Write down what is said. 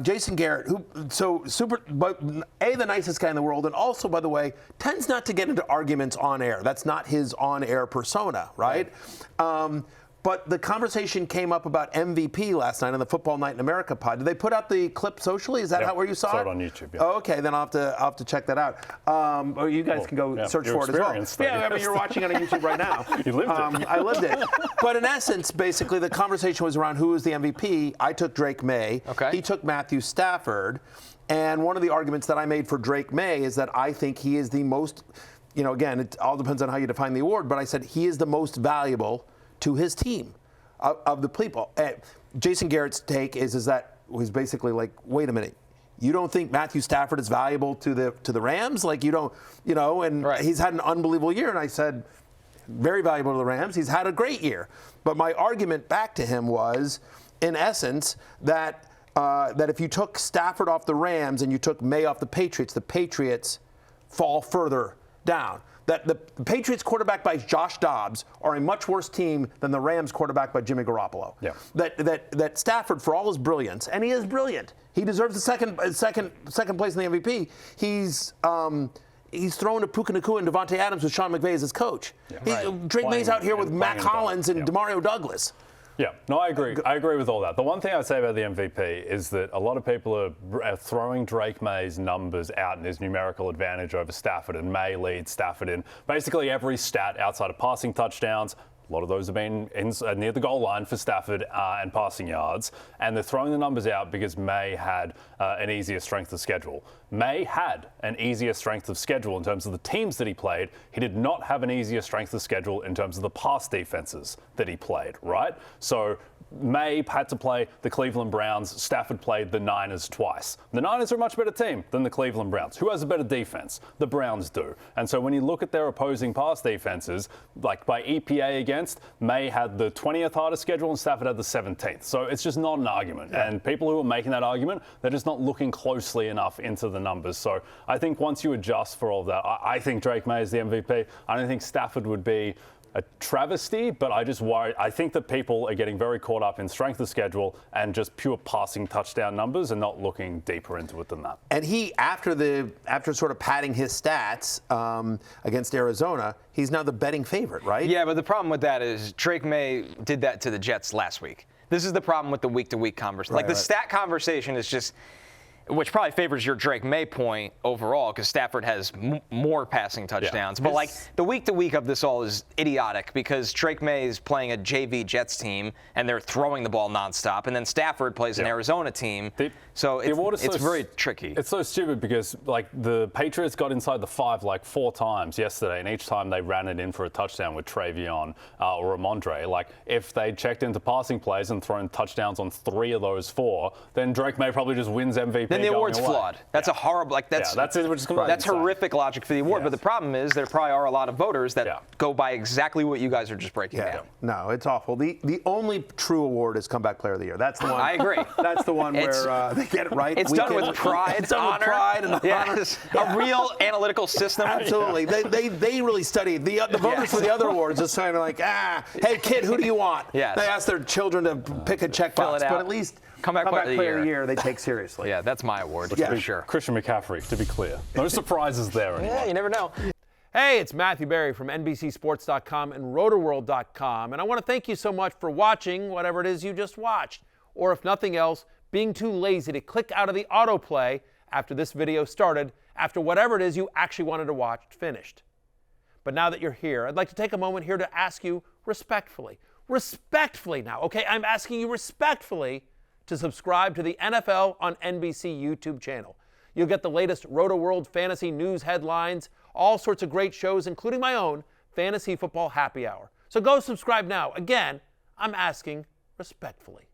Jason Garrett, but the nicest guy in the world, and also, by the way, tends not to get into arguments on air. That's not his on-air persona, right? But the conversation came up about MVP last night on the Football Night in America pod. Did they put out the clip socially? Is that where you saw it? Saw it on YouTube. Yeah. Oh, okay, then I'll have to check that out. Or you guys can go search for it as well. Yeah, I mean, you're watching it on YouTube right now. You lived it. I lived it. But in essence, basically, the conversation was around who was the MVP. I took Drake Maye. Okay. He took Matthew Stafford. And one of the arguments that I made for Drake Maye is that I think he is the most, again, it all depends on how you define the award, but I said he is the most valuable to his team of the people. Jason Garrett's take is that he's basically like, wait a minute, you don't think Matthew Stafford is valuable to the Rams? Like you don't, and right. He's had an unbelievable year. And I said, very valuable to the Rams. He's had a great year. But my argument back to him was, in essence, that if you took Stafford off the Rams and you took Maye off the Patriots fall further down. That the Patriots quarterback by Josh Dobbs are a much worse team than the Rams quarterback by Jimmy Garoppolo. Yeah. That Stafford, for all his brilliance, and he is brilliant, he deserves the second place in the MVP. He's thrown to Puka Nacua and Devontae Adams with Sean McVay as his coach. Yeah. Drake May's out here with Matt Collins and Demario Douglas. Yeah, no, I agree. I agree with all that. The one thing I'd say about the MVP is that a lot of people are throwing Drake May's numbers out in his numerical advantage over Stafford, and Maye leads Stafford in basically every stat outside of passing touchdowns. A lot of those have been near the goal line for Stafford and passing yards. And they're throwing the numbers out because Maye had an easier strength of schedule. Maye had an easier strength of schedule in terms of the teams that he played. He did not have an easier strength of schedule in terms of the pass defenses that he played, right? So Maye had to play the Cleveland Browns. Stafford played the Niners twice. The Niners are a much better team than the Cleveland Browns. Who has a better defense? The Browns do. And so when you look at their opposing pass defenses, like by EPA against, Maye had the 20th hardest schedule and Stafford had the 17th. So it's just not an argument. Yeah. And people who are making that argument, they're just not looking closely enough into the numbers. So I think once you adjust for all of that, I think Drake Maye is the MVP. I don't think Stafford would be a travesty, but I just worry. I think that people are getting very caught up in strength of schedule and just pure passing touchdown numbers and not looking deeper into it than that. And he, after sort of padding his stats against Arizona, he's now the betting favorite, right? Yeah, but the problem with that is Drake Maye did that to the Jets last week. This is the problem with the week-to-week conversation. Like the stat conversation is just, which probably favors your Drake Maye point overall because Stafford has more passing touchdowns. Yeah. But like the week-to-week of this all is idiotic because Drake Maye is playing a JV Jets team and they're throwing the ball nonstop, and then Stafford plays an Arizona team. So it's very tricky. It's so stupid because like the Patriots got inside the 5 like 4 times yesterday, and each time they ran it in for a touchdown with Travion or Ramondre. Like if they checked into passing plays and thrown touchdowns on 3 of those 4, then Drake Maye probably just wins MVP. Then the award's flawed. That's a horrible, that's horrific logic for the award. Yes. But the problem is there probably are a lot of voters that go by exactly what you guys are just breaking down. No, it's awful. The only true award is Comeback Player of the Year. That's the one. I agree. That's the one where they get it right. It's done with pride, it's done with pride and honor. A real analytical system. Absolutely. They really studied. The voters for the other awards just kind of like, hey kid, who do you want? Yes. They ask their children to pick a checkbox, but at least Comeback Player of the Year they take seriously. Yeah, that's my award for sure. Christian McCaffrey, to be clear. No surprises there anymore. Yeah, you never know. Hey, it's Matthew Berry from NBCSports.com and RotoWorld.com, and I want to thank you so much for watching whatever it is you just watched, or if nothing else, being too lazy to click out of the autoplay after this video started, after whatever it is you actually wanted to watch finished. But now that you're here, I'd like to take a moment here to ask you respectfully now, okay? I'm asking you respectfully to subscribe to the NFL on NBC YouTube channel. You'll get the latest Roto-World fantasy news headlines, all sorts of great shows, including my own Fantasy Football Happy Hour. So go subscribe now. Again, I'm asking respectfully.